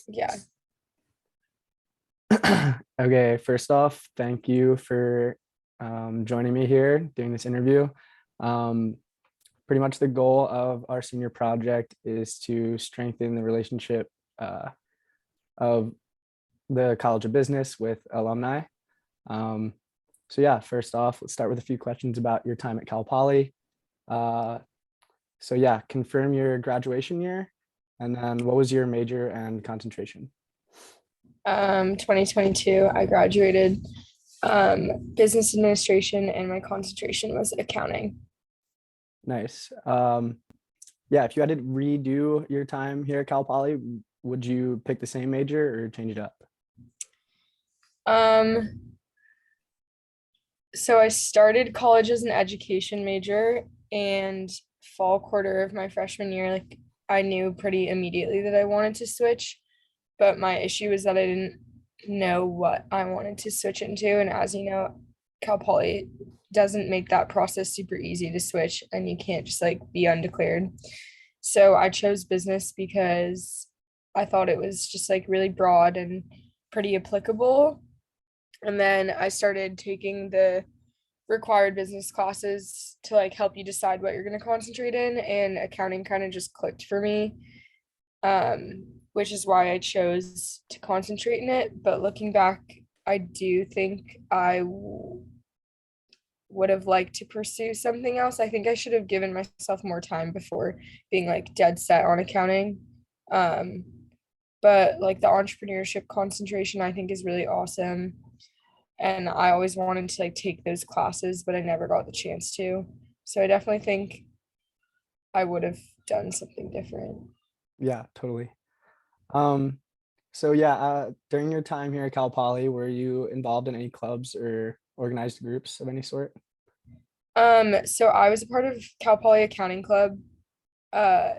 Yeah. Okay, first off, thank you for joining me here doing this interview. Um, Pretty much the goal of our senior project is to strengthen the relationship uh, of the College of Business with alumni. Um, so yeah, first off, let's start with a few questions about your time at Cal Poly. Uh, so yeah, confirm your graduation year, and then what was your major and concentration? 2022, I graduated business administration and my concentration was accounting. Nice. Yeah, if you had to redo your time here at Cal Poly, would you pick the same major or change it up? Um, so I started college as an education major and fall quarter of my freshman year, like I knew pretty immediately that I wanted to switch, but my issue was that I didn't know what I wanted to switch into. And as you know, Cal Poly doesn't make that process super easy to switch and you can't just like be undeclared. So I chose business because I thought it was just like really broad and pretty applicable. And then I started taking the required business classes to like help you decide what you're going to concentrate in, and accounting kind of just clicked for me, which is why I chose to concentrate in it. But looking back, I do think would have liked to pursue something else. I think I should have given myself more time before being like dead set on accounting. Um, but like the entrepreneurship concentration, I think is really awesome. And I always wanted to like take those classes, but I never got the chance to. So I definitely think I would have done something different. Yeah, totally. Um, so yeah, during your time here at Cal Poly, were you involved in any clubs or organized groups of any sort? So I was a part of Cal Poly Accounting Club, uh,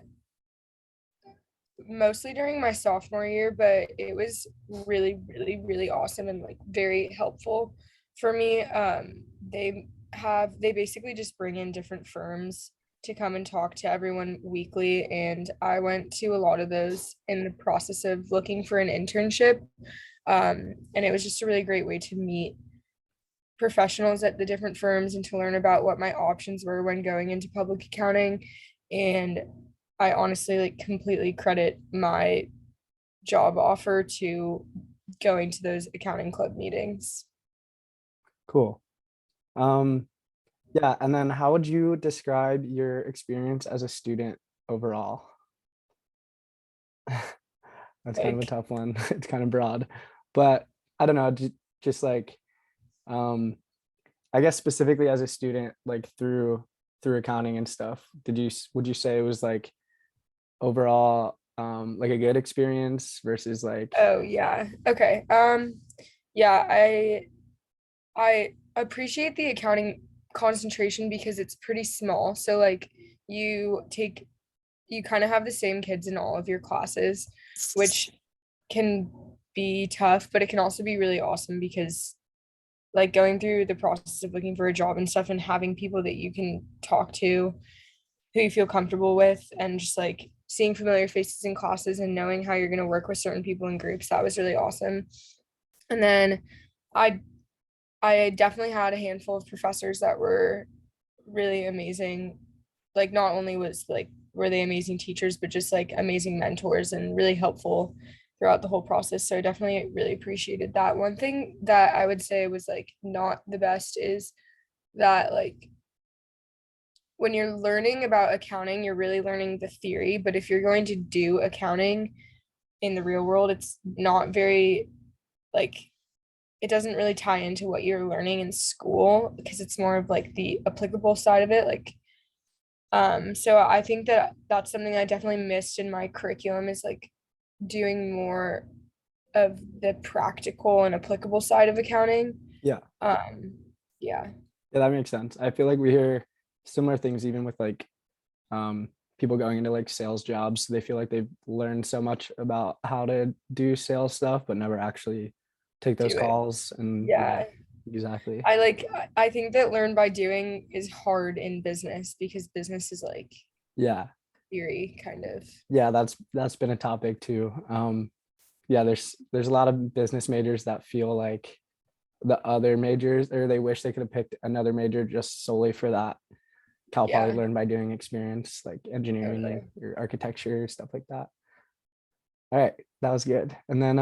mostly during my sophomore year, but it was really, really, really awesome and like very helpful for me. They basically just bring in different firms to come and talk to everyone weekly, and I went to a lot of those in the process of looking for an internship. And it was just a really great way to meet professionals at the different firms and to learn about what my options were when going into public accounting. And I honestly like completely credit my job offer to going to those accounting club meetings. Cool. Um, yeah, and then how would you describe your experience as a student overall? That's kind of a Like, tough one. It's kind of broad, but I don't know, just like um I guess specifically as a student, like through accounting and stuff, would you say it was like overall like a good experience versus like oh yeah. Okay. Yeah, I appreciate the accounting concentration because it's pretty small. So like you kind of have the same kids in all of your classes, which can be tough, but it can also be really awesome because like going through the process of looking for a job and stuff and having people that you can talk to who you feel comfortable with and just like seeing familiar faces in classes and knowing how you're going to work with certain people in groups, that was really awesome. And then I I definitely had a handful of professors that were really amazing. Like not only was like were they amazing teachers, but just like amazing mentors and really helpful throughout the whole process. So I definitely really appreciated that. One thing that I would say was like not the best is that like when you're learning about accounting, you're really learning the theory, but if you're going to do accounting in the real world, it's not very like it doesn't really tie into what you're learning in school because it's more of like the applicable side of it. Like, so I think that that's something I definitely missed in my curriculum is like doing more of the practical and applicable side of accounting. yeah. Um, yeah. Yeah, that makes sense. I feel like we hear similar things even with like um people going into like sales jobs. They feel like they've learned so much about how to do sales stuff, but never actually take those Do it. calls. And yeah, Yeah. exactly. I think that learn by doing is hard in business because business is like Yeah. theory kind of. Yeah, that's been a topic too. Yeah, there's a lot of business majors that feel like the other majors, or they wish they could have picked another major just solely for that Cal Poly Yeah, learn by doing experience, like engineering totally. or architecture, stuff like that. All right, that was good. And then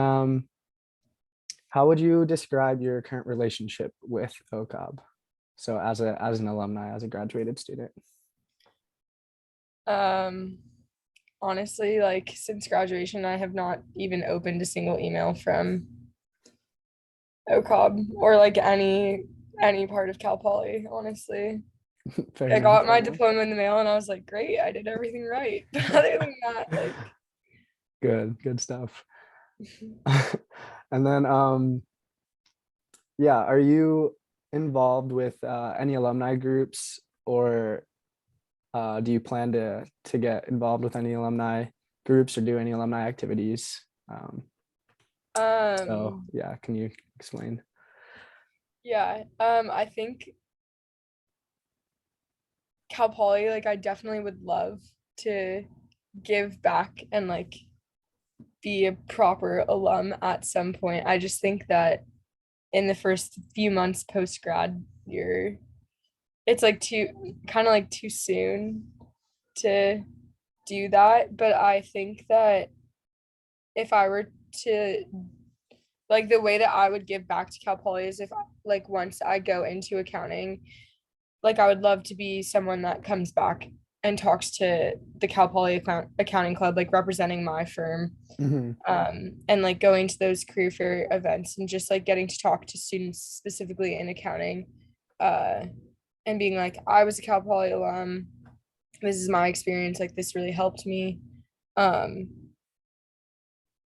how would you describe your current relationship with OCOB? So as an alumni, as a graduated student. Um, Honestly, like since graduation, I have not even opened a single email from OCOB or like any part of Cal Poly, honestly. Fair I enough. got my diploma in the mail and I was like, great, I did everything right. But other than that, like Good stuff. And then yeah, are you involved with any alumni groups, or do you plan to get involved with any alumni groups or do any alumni activities? So um yeah, can you explain? yeah, I think Cal Poly, like I definitely would love to give back and like be a proper alum at some point. I just think that in the first few months post grad, it's like too kind of like too soon to do that. But I think that if I were to like the way that I would give back to Cal Poly is if like once I go into accounting, like I would love to be someone that comes back and talks to the Cal Poly accounting club, like representing my firm, Mhm. and like going to those career fair events and just like getting to talk to students specifically in accounting, uh, and being like, I was a Cal Poly alum. This is my experience. Like this really helped me. Um,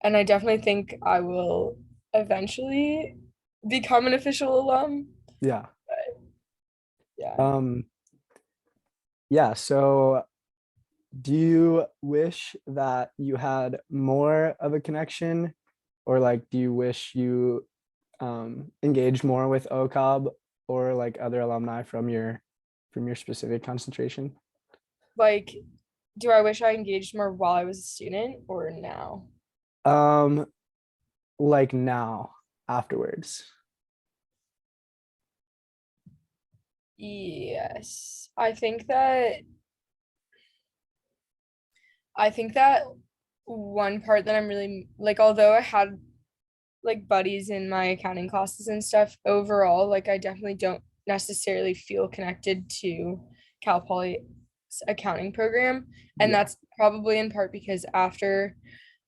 and I definitely think I will eventually become an official alum. Yeah. Yeah. Um, yeah. So do you wish that you had more of a connection, or like do you wish you engaged more with OCOB or like other alumni from your specific concentration? Like, do I wish I engaged more while I was a student or now? Um, like now, afterwards. Yes. I think that one part that I'm really like, although I had like buddies in my accounting classes and stuff, overall, like I definitely don't necessarily feel connected to Cal Poly's accounting program. And Yeah. that's probably in part because after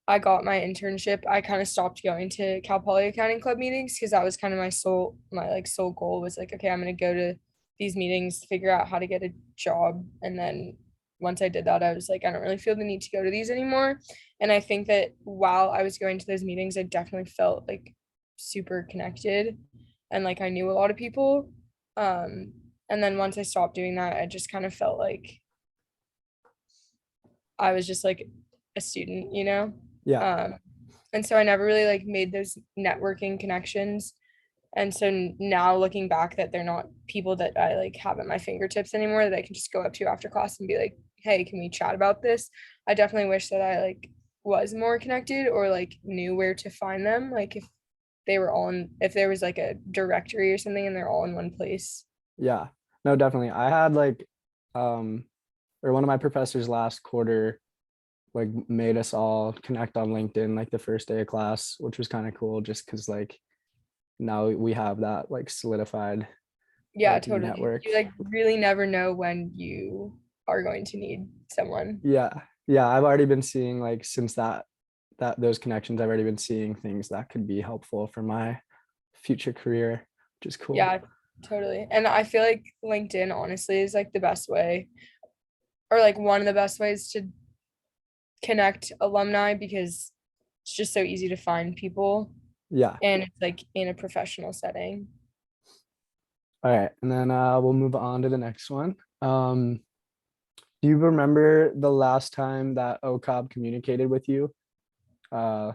I got my internship, I kind of stopped going to Cal Poly Accounting Club meetings because that was kind of my like sole goal was like, okay, I'm gonna go to these meetings, figure out how to get a job, and then once I did that, I was like, I don't really feel the need to go to these anymore. And I think that while I was going to those meetings, I definitely felt like super connected and like I knew a lot of people. Um, and then once I stopped doing that, I just kind of felt like I was just like a student, you know? Yeah. Um, and so I never really like made those networking connections. And so now looking back that they're not people that I like have at my fingertips anymore that I can just go up to after class and be like, hey, can we chat about this? I definitely wish that I like was more connected or like knew where to find them. Like if there was like a directory or something and they're all in one place. Yeah. No, definitely. I had like um or one of my professors last quarter like made us all connect on LinkedIn like the first day of class, which was kind of cool just because like now we have that like solidified Yeah, like totally. network. You like really never know when you are going to need someone. Yeah. Yeah. I've already been seeing like since that those connections, I've already been seeing things that could be helpful for my future career, which is cool. Yeah, totally. And I feel like LinkedIn honestly is like the best way or like one of the best ways to connect alumni because it's just so easy to find people Yeah. and it's like in a professional setting. All right. And then we'll move on to the next one. Do you remember the last time that OCOB communicated with you, uh,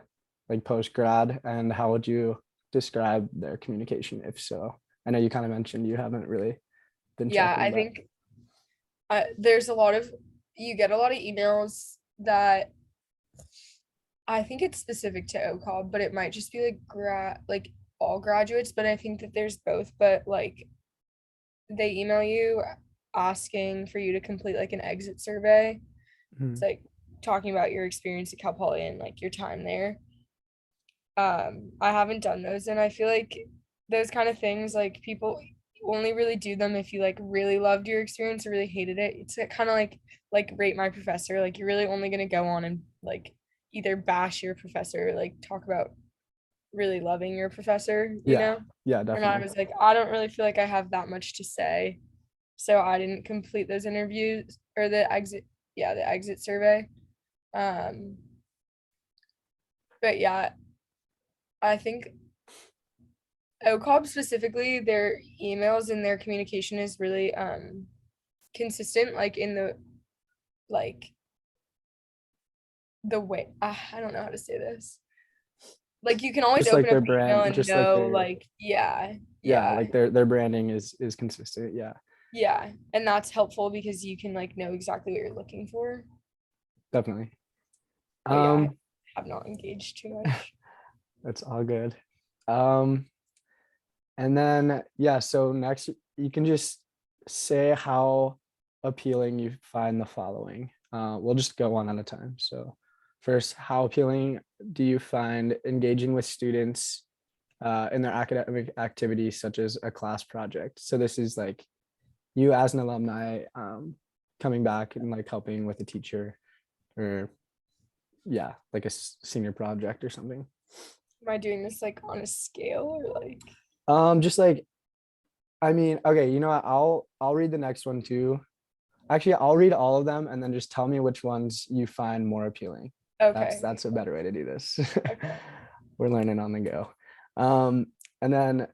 like post grad, and how would you describe their communication, if so? I know you kind of mentioned you haven't really been Yeah, checking, I but think there's a lot of you get a lot of emails that I think it's specific to OCOB, but it might just be like all graduates, but I think that there's both, but like they email you asking for you to complete like an exit survey. It's Mhm. like talking about your experience at Cal Poly and like your time there. I haven't done those, and I feel like those kind of things, like people only really do them if you like really loved your experience or really hated it. It's kind of like rate my professor. Like you're really only gonna go on and like either bash your professor or like talk about really loving your professor, you Yeah, know? yeah, And I definitely. was like, I don't really feel like I have that much to say. So I didn't complete those interviews or the exit survey. Um, but yeah, I think OCOB specifically, their emails and their communication is really consistent, like in like the way I don't know how to say this. Like you can always Just like open up their the email brand, and just like know their, like yeah, yeah, yeah, like their branding is consistent. Yeah, yeah. And that's helpful because you can like know exactly what you're looking for. definitely. But yeah, I Um, have not engaged too much. that's all good. Um, and then yeah, so next you can just say how appealing you find the following. We'll just go one at a time. So first, how appealing do you find engaging with students in their academic activities such as a class project? So this is like you as an alumni coming back and like helping with a teacher or yeah, like a senior project or something. Am I doing this like on a scale or like Just like I mean, okay, you know what? I'll read the next one too. Actually, I'll read all of them and then just tell me which ones you find more appealing. okay. That's a better way to do this. Okay. We're learning on the go. Um, and then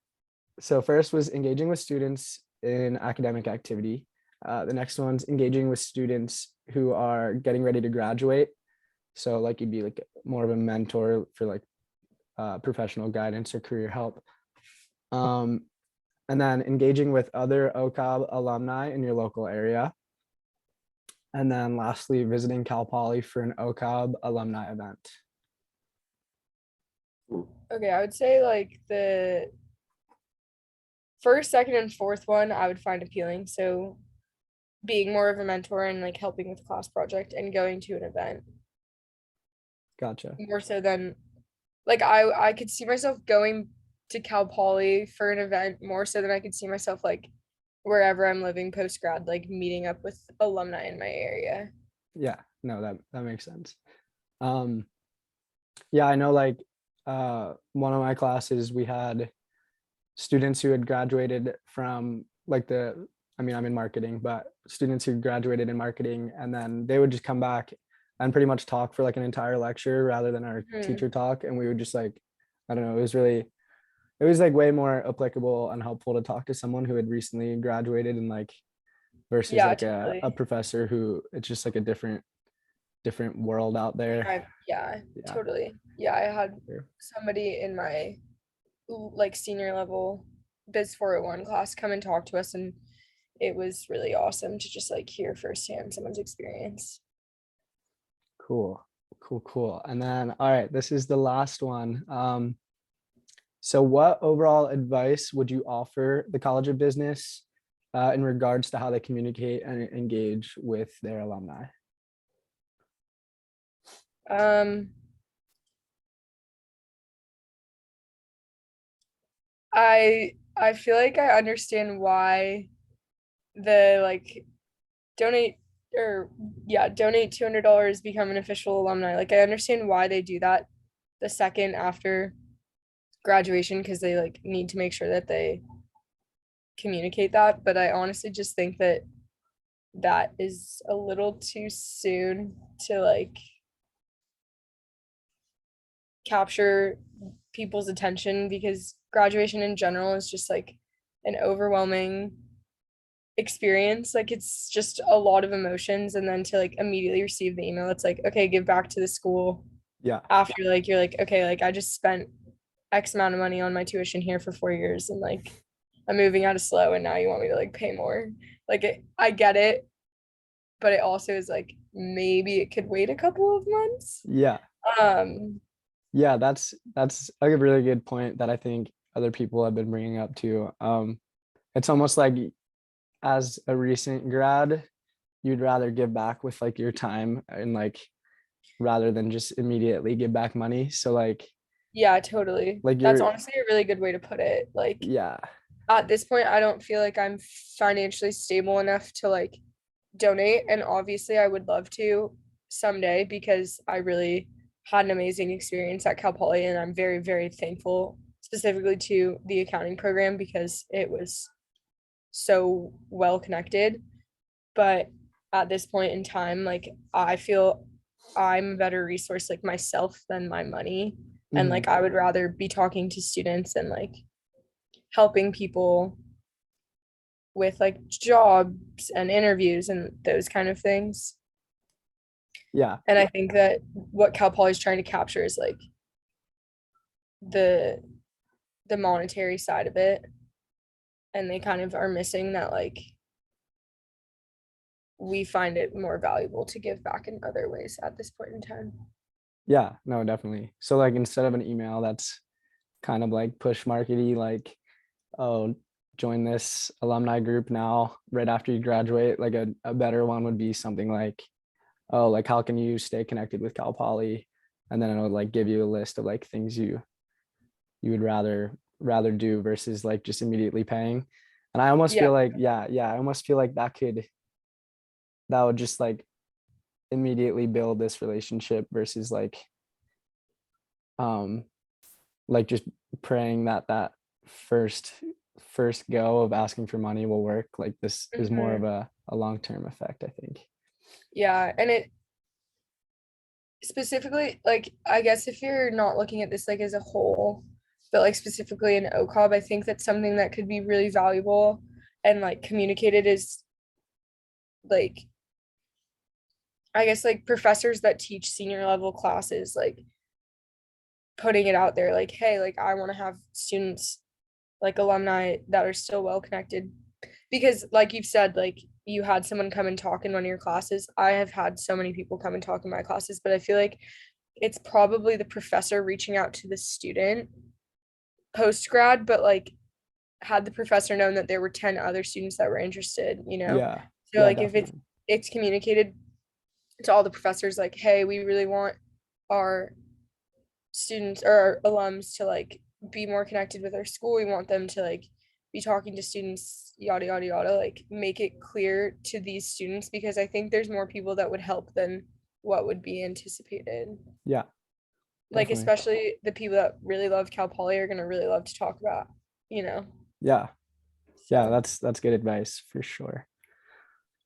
so first was engaging with students in academic activity. The next one's engaging with students who are getting ready to graduate. So like you'd be like more of a mentor for like professional guidance or career help. Um, and then engaging with other OCOB alumni in your local area. And then lastly, visiting Cal Poly for an OCOB alumni event. Okay, I would say like the first, second, and fourth one I would find appealing. So being more of a mentor and like helping with the class project and going to an event Gotcha. more so than like I could see myself going to Cal Poly for an event more so than I could see myself like wherever I'm living post grad, like meeting up with alumni in my area. Yeah, no, that makes sense. Um, yeah, I know like one of my classes, we had students who had graduated from like I mean, I'm in marketing, but students who graduated in marketing and then they would just come back and pretty much talk for like an entire lecture rather than our Hmm. teacher talk. And we would just like, I don't know, it was like way more applicable and helpful to talk to someone who had recently graduated and like versus Yeah, like a totally. professor who it's just like a different world out there. Yeah, Yeah. totally. Yeah, I had Sure. somebody in my like senior level Biz 401 class come and talk to us, and it was really awesome to just like hear firsthand someone's experience. Cool. Cool. And then, all right, this is the last one. So what overall advice would you offer the College of Business in regards to how they communicate and engage with their alumni? Um, I feel like I understand why the like donate or yeah, donate $200, become an official alumni. Like I understand why they do that the second after graduation because they like need to make sure that they communicate that. But I honestly just think that that is a little too soon to like capture people's attention because graduation in general is just like an overwhelming experience. Like it's just a lot of emotions, and then to like immediately receive the email, it's like, okay, give back to the school Yeah. after like you're like, okay, like I just spent X amount of money on my tuition here for 4 years and like I'm moving out of SLO and now you want me to like pay more. Like I get it, but it also is like maybe it could wait a couple of months. Yeah. Um, Yeah, that's a really good point that I think other people have been bringing up too. It's almost like as a recent grad, you'd rather give back with like your time and like rather than just immediately give back money. So yeah, totally. like That's you're honestly a really good way to put it. Like yeah, at this point, I don't feel like I'm financially stable enough to like donate. And obviously, I would love to someday because I really had an amazing experience at Cal Poly, and I'm very, very thankful specifically to the accounting program because it was so well connected. But at this point in time, like I feel I'm a better resource like myself than my money. And mhm, like I would rather be talking to students and like helping people with like jobs and interviews and those kind of things. yeah, And I think that what Cal Poly is trying to capture is like the the monetary side of it. And they kind of are missing that like we find it more valuable to give back in other ways at this point in time. yeah, no, definitely. So like instead of an email that's kind of like push markety, like, oh, join this alumni group now right after you graduate, like a better one would be something like, oh, like how can you stay connected with Cal Poly? And then it'll like give you a list of like things you would rather do versus like just immediately paying. And I almost Yeah. feel like, yeah, I almost feel like that would just like immediately build this relationship versus um like just praying that that first first go of asking for money will work. Like this is more of Mhm. a long-term effect, I think. Yeah. And it specifically, like, I guess if you're not looking at this like as a whole, but like specifically in OCOB, I think that's something that could be really valuable and like communicated is like, I guess like professors that teach senior level classes, like putting it out there, like, hey, like I want to have students like alumni that are still well connected because like you've said like you had someone come and talk in one of your classes. I have had so many people come and talk in my classes, but I feel like it's probably the professor reaching out to the student post grad, but like had the professor known that there were 10 other students that were interested, you know. Yeah, So yeah, like if it's definitely. it's communicated to all the professors like, hey, we really want our students or our alums to like be more connected with our school. We want them to like be talking to students, yada yada yada, like make it clear to these students because I think there's more people that would help than what would be anticipated. Yeah, Like definitely. especially the people that really love Cal Poly are gonna really love to talk about, you know. Yeah, yeah, So that's good advice for sure.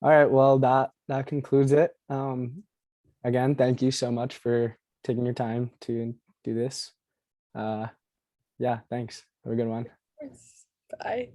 All right, well that concludes it. Again, thank you so much for taking your time to do this. Uh, yeah, thanks. Have a good one. bye.